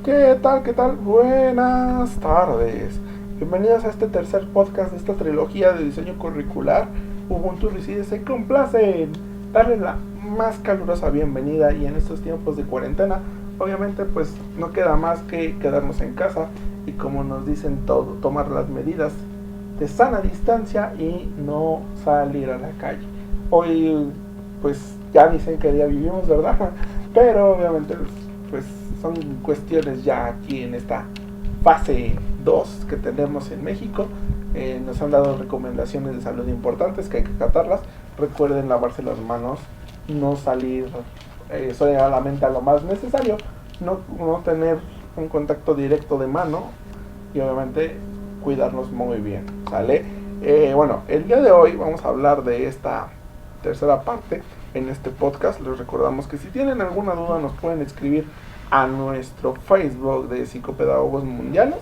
¿Qué tal? ¿Qué tal? Buenas tardes. Bienvenidos a este tercer podcast de esta trilogía de diseño curricular. Ubuntu Reside se complace en darles la más calurosa bienvenida y en estos tiempos de cuarentena, obviamente pues no queda más que quedarnos en casa y como nos dicen todo, tomar las medidas de sana distancia y no salir a la calle. Hoy pues ya dicen que día vivimos, ¿verdad? Pero obviamente pues son cuestiones ya aquí en esta fase 2 que tenemos en México. Nos han dado recomendaciones de salud importantes que hay que acatarlas. Recuerden lavarse las manos, no salir solamente a lo más necesario, no tener un contacto directo de mano y obviamente cuidarnos muy bien, ¿sale? Bueno, el día de hoy vamos a hablar de esta tercera parte en este podcast. Les recordamos que si tienen alguna duda nos pueden escribir a nuestro Facebook de Psicopedagogos Mundiales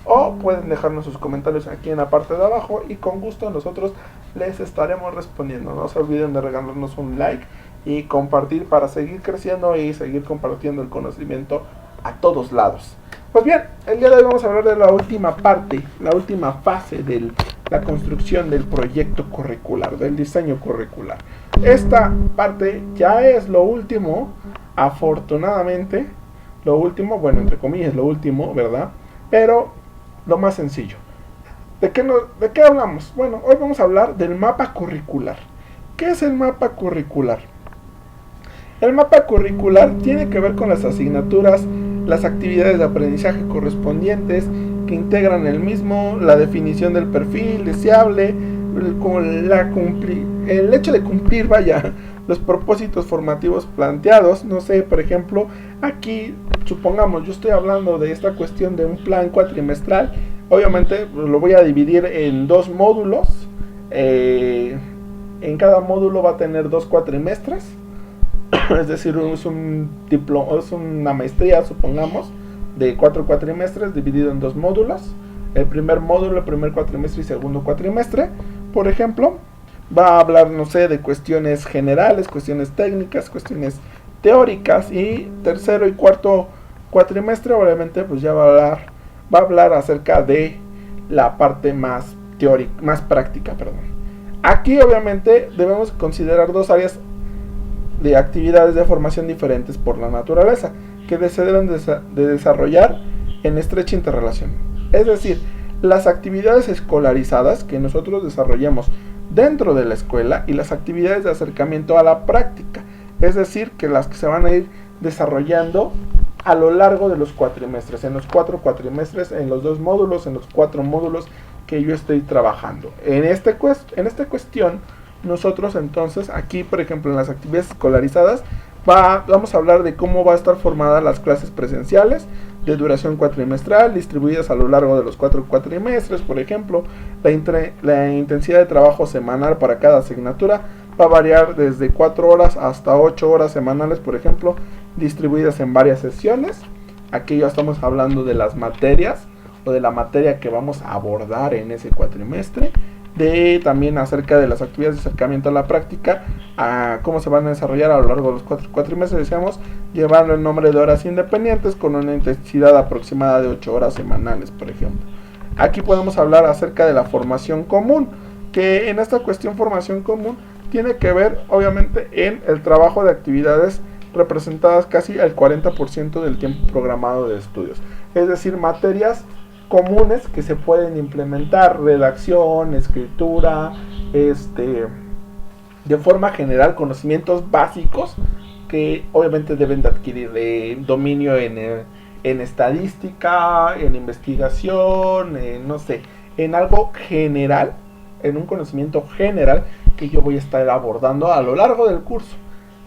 o pueden dejarnos sus comentarios aquí en la parte de abajo y con gusto nosotros les estaremos respondiendo. No se olviden de regalarnos un like y compartir para seguir creciendo y seguir compartiendo el conocimiento a todos lados. Pues bien, el día de hoy vamos a hablar de la última parte, la última fase de la construcción del proyecto curricular, del diseño curricular. Esta parte ya es lo último, afortunadamente, lo último, bueno, entre comillas, lo último, ¿verdad? Pero lo más sencillo. ¿De qué hablamos? Bueno, hoy vamos a hablar del mapa curricular. ¿Qué es el mapa curricular? El mapa curricular tiene que ver con las asignaturas, las actividades de aprendizaje correspondientes que integran el mismo, la definición del perfil deseable, el hecho de cumplir, vaya, los propósitos formativos planteados. No sé, por ejemplo, aquí supongamos yo estoy hablando de esta cuestión de un plan cuatrimestral. Obviamente lo voy a dividir en dos módulos. En cada módulo va a tener 2 cuatrimestres. Es decir, es una maestría, supongamos, de 4 cuatrimestres dividido en 2 módulos. El primer módulo, el primer cuatrimestre y segundo cuatrimestre, por ejemplo, va a hablar, no sé, de cuestiones generales, cuestiones técnicas, cuestiones teóricas. Y tercero y cuarto cuatrimestre, obviamente, pues ya va a hablar acerca de la parte más teórica, más práctica, perdón. Aquí, obviamente, debemos considerar dos áreas de actividades de formación diferentes por la naturaleza, que se deben de desarrollar en estrecha interrelación. Es decir, las actividades escolarizadas que nosotros desarrollamos dentro de la escuela y las actividades de acercamiento a la práctica, es decir, que las que se van a ir desarrollando a lo largo de los cuatrimestres, en los 4 cuatrimestres, en los 2 módulos, en los 4 módulos que yo estoy trabajando. En esta cuestión, nosotros entonces aquí, por ejemplo, en las actividades escolarizadas, vamos a hablar de cómo va a estar formadas las clases presenciales de duración cuatrimestral, distribuidas a lo largo de los 4 cuatrimestres. Por ejemplo, la intensidad de trabajo semanal para cada asignatura va a variar desde 4 horas hasta 8 horas semanales, por ejemplo, distribuidas en varias sesiones. Aquí ya estamos hablando de las materias o de la materia que vamos a abordar en ese cuatrimestre. También acerca de las actividades de acercamiento a la práctica, a cómo se van a desarrollar a lo largo de los 4 cuatrimestres. Decíamos, llevando el nombre de horas independientes con una intensidad aproximada de 8 horas semanales, por ejemplo. Aquí podemos hablar acerca de la formación común, que en esta cuestión formación común tiene que ver obviamente en el trabajo de actividades representadas casi al 40% del tiempo programado de estudios, es decir, materias comunes que se pueden implementar, redacción, escritura, de forma general, conocimientos básicos que obviamente deben de adquirir dominio en estadística, en investigación, no sé, en algo general, en un conocimiento general que yo voy a estar abordando a lo largo del curso.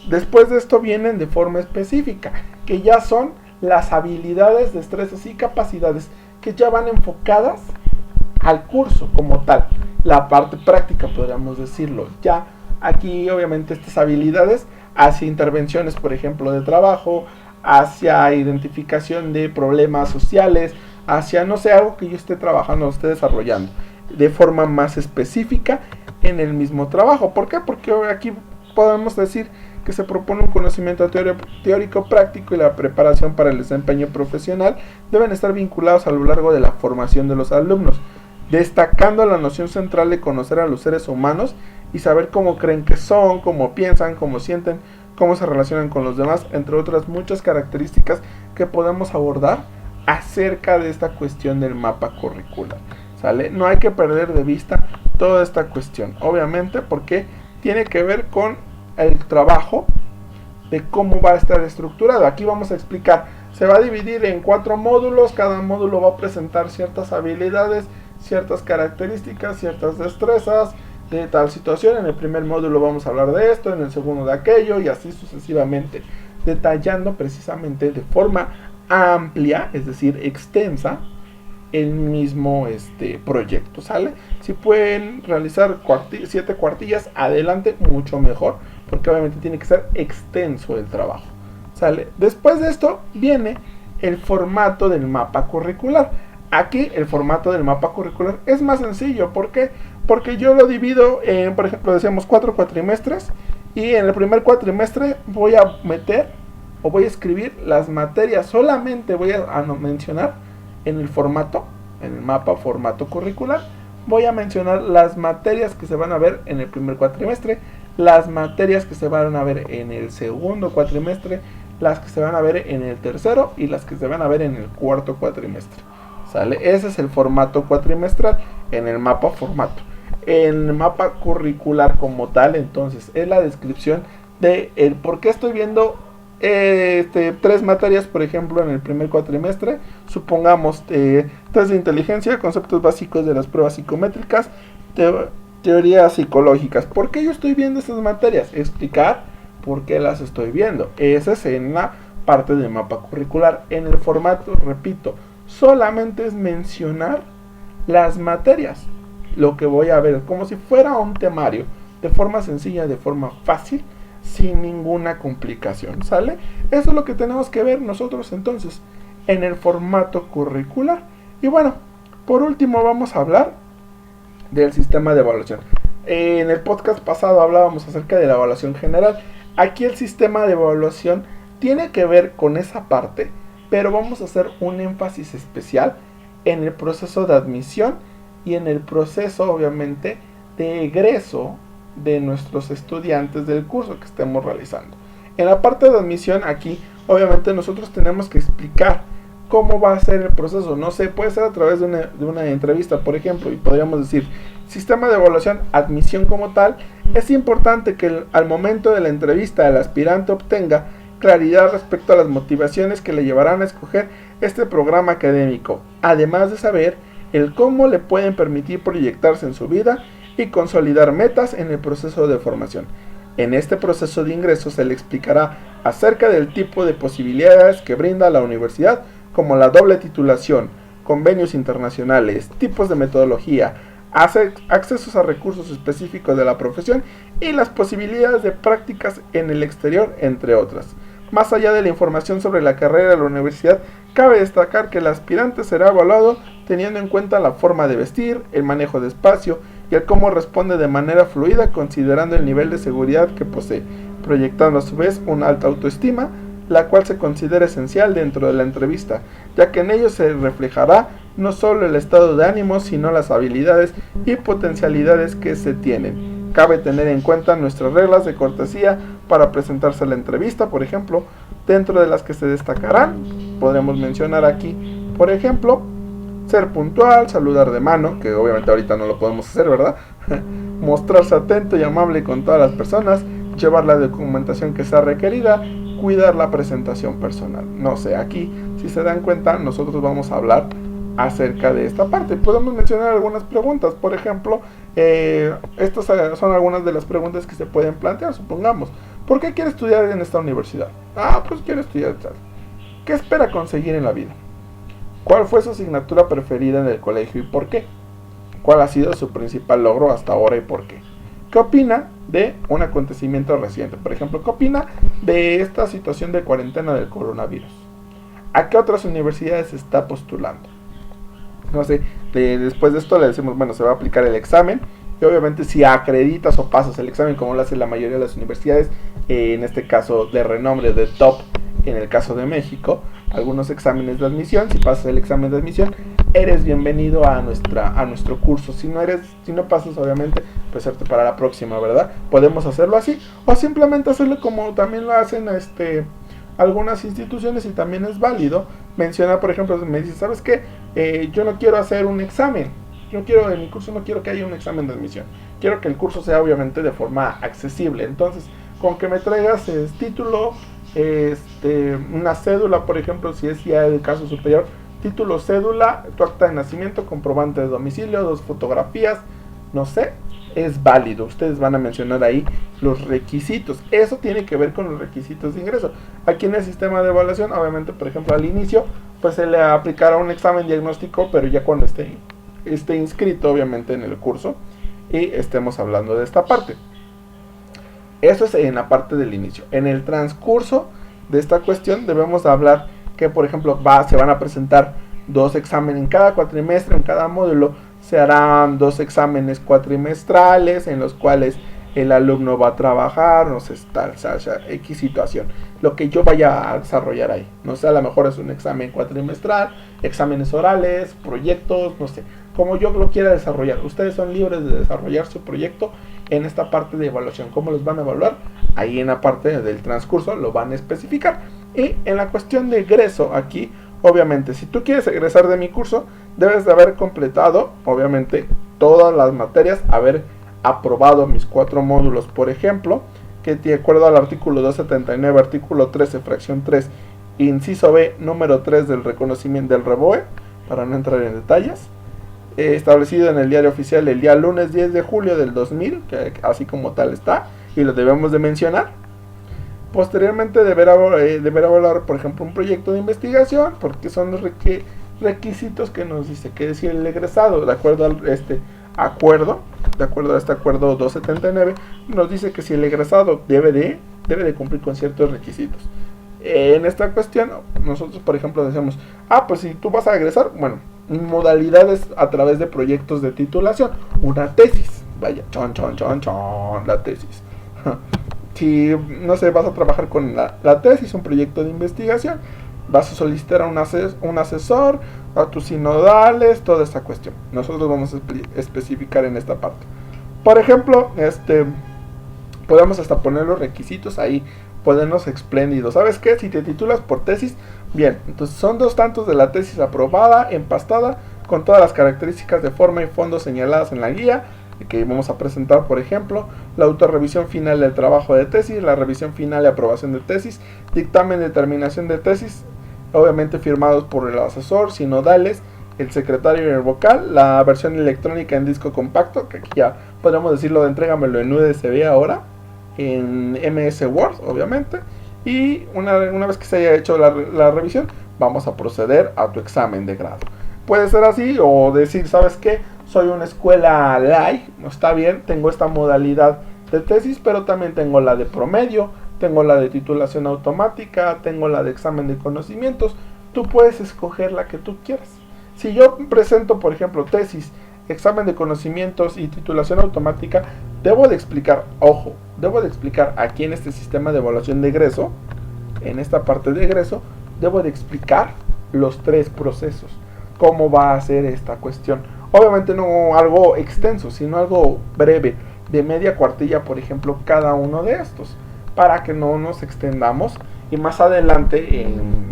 Después de esto vienen de forma específica, que ya son las habilidades, destrezas y capacidades que ya van enfocadas al curso como tal. La parte práctica, podríamos decirlo. Ya aquí obviamente estas habilidades hacia intervenciones, por ejemplo, de trabajo, hacia identificación de problemas sociales, hacia, no sé, algo que yo esté trabajando, esté desarrollando de forma más específica en el mismo trabajo. ¿Por qué? Porque aquí podemos decir que se propone un conocimiento teórico práctico y la preparación para el desempeño profesional deben estar vinculados a lo largo de la formación de los alumnos, destacando la noción central de conocer a los seres humanos y saber cómo creen que son, cómo piensan, cómo sienten, cómo se relacionan con los demás, entre otras muchas características que podemos abordar acerca de esta cuestión del mapa curricular. ¿Sale? No hay que perder de vista toda esta cuestión, obviamente, porque tiene que ver con el trabajo de cómo va a estar estructurado. Aquí vamos a explicar, se va a dividir en 4 módulos, cada módulo va a presentar ciertas habilidades, ciertas características, ciertas destrezas de tal situación. En el primer módulo vamos a hablar de esto, en el segundo de aquello, y así sucesivamente, detallando precisamente de forma amplia, es decir, extensa, el mismo proyecto, ¿sale? Si pueden realizar 7 cuartillas, adelante, mucho mejor, porque obviamente tiene que ser extenso el trabajo, ¿sale? Después de esto viene el formato del mapa curricular. Aquí el formato del mapa curricular es más sencillo. ¿Por qué? Porque yo lo divido en, por ejemplo, decíamos 4 cuatrimestres, y en el primer cuatrimestre voy a meter o voy a escribir las materias, solamente voy a mencionar en el formato, en el mapa formato curricular, voy a mencionar las materias que se van a ver en el primer cuatrimestre, las materias que se van a ver en el segundo cuatrimestre, las que se van a ver en el tercero y las que se van a ver en el cuarto cuatrimestre, ¿sale? Ese es el formato cuatrimestral en el mapa formato. En el mapa curricular como tal, entonces, es la descripción de el por qué estoy viendo 3 materias, por ejemplo, en el primer cuatrimestre. Supongamos test de inteligencia, conceptos básicos de las pruebas psicométricas, teorías psicológicas. ¿Por qué yo estoy viendo estas materias? Explicar por qué las estoy viendo. Esa es en la parte del mapa curricular. En el formato, repito, solamente es mencionar las materias, lo que voy a ver, como si fuera un temario, de forma sencilla, de forma fácil, sin ninguna complicación, ¿sale? Eso es lo que tenemos que ver nosotros entonces en el formato curricular. Y bueno, por último vamos a hablar del sistema de evaluación. En el podcast pasado hablábamos acerca de la evaluación general. Aquí el sistema de evaluación tiene que ver con esa parte, pero vamos a hacer un énfasis especial en el proceso de admisión y en el proceso, obviamente, de egreso de nuestros estudiantes del curso que estemos realizando. En la parte de admisión, aquí obviamente nosotros tenemos que explicar cómo va a ser el proceso. No sé, puede ser a través de una entrevista, por ejemplo, y podríamos decir sistema de evaluación, admisión como tal. Es importante que al momento de la entrevista el aspirante obtenga claridad respecto a las motivaciones que le llevarán a escoger este programa académico, además de saber el cómo le pueden permitir proyectarse en su vida y consolidar metas en el proceso de formación. En este proceso de ingreso se le explicará acerca del tipo de posibilidades que brinda la universidad, como la doble titulación, convenios internacionales, tipos de metodología, accesos a recursos específicos de la profesión y las posibilidades de prácticas en el exterior, entre otras. Más allá de la información sobre la carrera de la universidad, cabe destacar que el aspirante será evaluado teniendo en cuenta la forma de vestir, el manejo de espacio y el cómo responde de manera fluida, considerando el nivel de seguridad que posee, proyectando a su vez una alta autoestima, la cual se considera esencial dentro de la entrevista, ya que en ello se reflejará no solo el estado de ánimo, sino las habilidades y potencialidades que se tienen. Cabe tener en cuenta nuestras reglas de cortesía para presentarse a la entrevista, por ejemplo, dentro de las que se destacarán, podremos mencionar aquí, por ejemplo, ser puntual, saludar de mano, que obviamente ahorita no lo podemos hacer, ¿verdad? Mostrarse atento y amable con todas las personas, llevar la documentación que sea requerida, cuidar la presentación personal. No sé, aquí, si se dan cuenta, nosotros vamos a hablar acerca de esta parte. Podemos mencionar algunas preguntas, por ejemplo, estas son algunas de las preguntas que se pueden plantear. Supongamos, ¿por qué quiere estudiar en esta universidad? Pues quiero estudiar tal. ¿Qué espera conseguir en la vida? ¿Cuál fue su asignatura preferida en el colegio y por qué? ¿Cuál ha sido su principal logro hasta ahora y por qué? ¿Qué opina de un acontecimiento reciente? Por ejemplo, ¿qué opina de esta situación de cuarentena del coronavirus? ¿A qué otras universidades se está postulando? No sé, después de esto le decimos, bueno, se va a aplicar el examen y obviamente si acreditas o pasas el examen como lo hace la mayoría de las universidades, en este caso de renombre, de top, en el caso de México, algunos exámenes de admisión, si pasas el examen de admisión, eres bienvenido a nuestro curso. Si no pasas, obviamente, pues suerte para la próxima, ¿verdad? Podemos hacerlo así, o simplemente hacerlo como también lo hacen algunas instituciones, y también es válido. Menciona, por ejemplo, me dice, ¿sabes qué? Yo no quiero hacer un examen. En mi curso no quiero que haya un examen de admisión. Quiero que el curso sea obviamente de forma accesible. Entonces, con que me traigas título, una cédula, por ejemplo, si es ya el caso superior, título, cédula, tu acta de nacimiento, comprobante de domicilio, 2 fotografías, no sé, es válido. Ustedes van a mencionar ahí los requisitos. Eso tiene que ver con los requisitos de ingreso. Aquí en el sistema de evaluación, obviamente, por ejemplo, al inicio, pues se le aplicará un examen diagnóstico, pero ya cuando esté inscrito, obviamente, en el curso y estemos hablando de esta parte. Eso es en la parte del inicio. En el transcurso de esta cuestión debemos hablar que, por ejemplo, se van a presentar 2 exámenes en cada cuatrimestre. En cada módulo se harán 2 exámenes cuatrimestrales en los cuales el alumno va a trabajar, no sé, X situación, lo que yo vaya a desarrollar ahí. No sé, a lo mejor es un examen cuatrimestral, exámenes orales, proyectos, no sé, como yo lo quiera desarrollar. Ustedes son libres de desarrollar su proyecto en esta parte de evaluación. ¿Cómo los van a evaluar? Ahí en la parte del transcurso lo van a especificar. Y en la cuestión de egreso, aquí, obviamente, si tú quieres egresar de mi curso, debes de haber completado, obviamente, todas las materias, haber aprobado mis 4 módulos, por ejemplo, que de acuerdo al artículo 279, artículo 13, fracción 3, inciso B, número 3 del reconocimiento del REBOE, para no entrar en detalles, establecido en el diario oficial el día lunes 10 de julio del 2000, que así como tal está, y lo debemos de mencionar. Posteriormente deberá evaluar, por ejemplo, un proyecto de investigación, porque son los requisitos que nos dice que decir el egresado, de acuerdo a este acuerdo 279, nos dice que si el egresado debe de cumplir con ciertos requisitos. En esta cuestión, nosotros, por ejemplo, decimos, pues si tú vas a egresar, bueno, modalidades a través de proyectos de titulación, una tesis, vaya, la tesis. Si, no sé, vas a trabajar con la tesis, un proyecto de investigación, vas a solicitar a un asesor, a tus sinodales, toda esta cuestión. Nosotros vamos a especificar en esta parte. Por ejemplo, podemos hasta poner los requisitos ahí, ponernos espléndidos. ¿Sabes qué? Si te titulas por tesis, bien, entonces son 2 tantos de la tesis aprobada, empastada, con todas las características de forma y fondo señaladas en la guía que vamos a presentar, por ejemplo, la autorrevisión final del trabajo de tesis, la revisión final y aprobación de tesis, dictamen de terminación de tesis, obviamente firmados por el asesor, sinodales, el secretario y el vocal, la versión electrónica en disco compacto, que aquí ya podemos decirlo de entrégamelo en USB ahora, en MS Word, obviamente, y una vez que se haya hecho la revisión, vamos a proceder a tu examen de grado. Puede ser así, o decir, ¿sabes qué? Soy una escuela light, no está bien, tengo esta modalidad de tesis, pero también tengo la de promedio, tengo la de titulación automática, tengo la de examen de conocimientos. Tú puedes escoger la que tú quieras. Si yo presento, por ejemplo, tesis, examen de conocimientos y titulación automática, debo de explicar aquí en este sistema de evaluación de egreso, en esta parte de egreso, debo de explicar los 3 procesos, cómo va a ser esta cuestión. Obviamente no algo extenso, sino algo breve, de media cuartilla, por ejemplo, cada uno de estos, para que no nos extendamos y más adelante en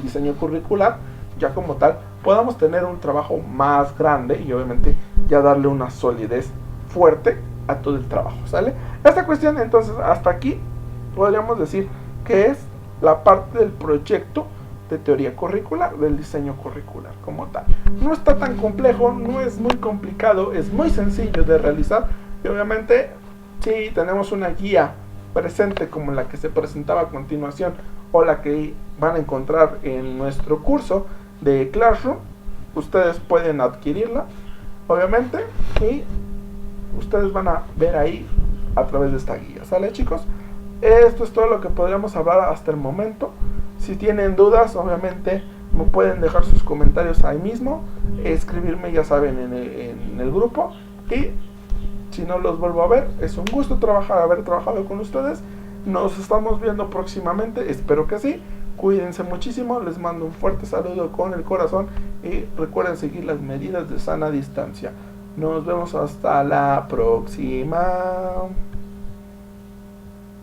diseño curricular, ya como tal, podamos tener un trabajo más grande y obviamente ya darle una solidez fuerte a todo el trabajo, ¿sale? Esta cuestión, entonces, hasta aquí podríamos decir que es la parte del proyecto de teoría curricular, del diseño curricular como tal. No está tan complejo, no es muy complicado, es muy sencillo de realizar y obviamente si tenemos una guía presente como la que se presentaba a continuación o la que van a encontrar en nuestro curso de Classroom, ustedes pueden adquirirla obviamente y ustedes van a ver ahí a través de esta guía, ¿sale, chicos? Esto es todo lo que podríamos hablar hasta el momento. Si tienen dudas, obviamente me pueden dejar sus comentarios ahí mismo, escribirme, ya saben, en el grupo, y Si no los vuelvo a ver, es un gusto haber trabajado con ustedes. Nos estamos viendo próximamente, espero que sí. Cuídense muchísimo, les mando un fuerte saludo con el corazón y recuerden seguir las medidas de sana distancia. Nos vemos hasta la próxima.